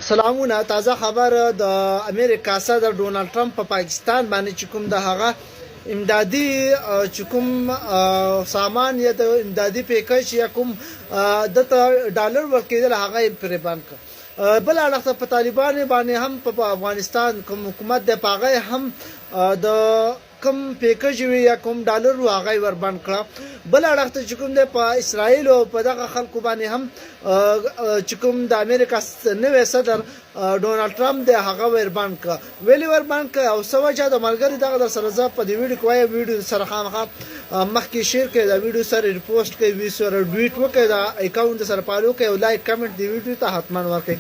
سلامونه تازه خبر د امریکا صدر ډونالد ټرمپ په پاکستان باندې چې کوم د هغه امدادي چې کوم سامان یا د امدادي پیکج یا کوم د ډالر ورکېدل هغه پرې باندې بل اړخ په طالبان باندې هم په افغانستان کوم حکومت د پاغه هم د کوم پیکج وی یا کوم ډالر هغه ور باندې کړه بل اړخ ته چې کوم د په اسرایل او په دغه خلکو باندې هم چې کوم د امریکا نوې صدر ډونالد ټرمپ د هغه ور باندې کړه ویلی ور باندې کړه او سوجا د ملګری دغه در سره ځه په دې ویډیو سره خامخا مخکې شیر کړئ دا ویډیو سره ریپوسټ کړئ وی سره ټویټ وکړئ دا اکاونټ سره فالو کړئ او لایک کمنټ دی ویډیو ته حتمان ورکړئ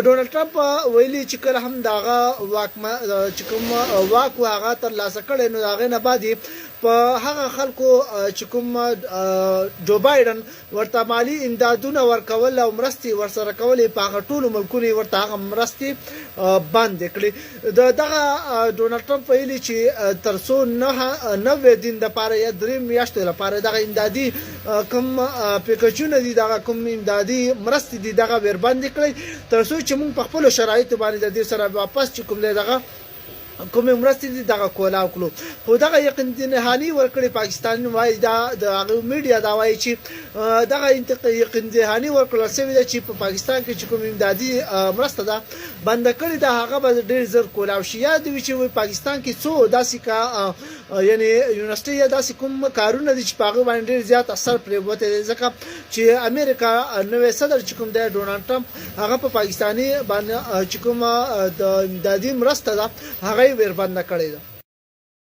ډونالد ټرمپ ویلي چې کله هم داغه چې کوم واک هغه تر لاسه کړي نو هغه نه بعدي په هغه خلکو چې کوم جو بایدن ورته مالی امدادونه ورکول او مرستي ورسره کولې په هغه ټولو ملکونو ورته هغه مرستي بند کړي دغه ډونالد ټرمپ ویلي چې تر څو 90 دین د پاره یا 3 میاشتې لپاره دغه امدادي کوم پیکجونه دي دغه کوم امدادي مرستي دي دغه ور باندې کړي تر څو چې موږ په خپل شرایطو باندې د دې سره واپس چې کوم دغه کوم مرستې دي دغه کولا وکړو خو دغه یقین دهاني ورکړي پاکستان وایي دا د میډیا دا وایي چې دغه یقین دهاني ورکړل شوی دی چې په پاکستان کې چې کوم امدادي مرسته ده بند کړي دا هغه به ډېر زر کولا او شیا دی چې پاکستان کې څو داسې کا یعنی یونیورسيټي یا داسې کوم کارونه دي چې په هغه باندې ډېر زیات اثر پرې وته ځکه چې امریکا نوې صدر چې کوم دی ډونالد ټرمپ هغه په پاکستاني باندې چې کوم د امدادي مرسته ده هغه ور باندې کړی ده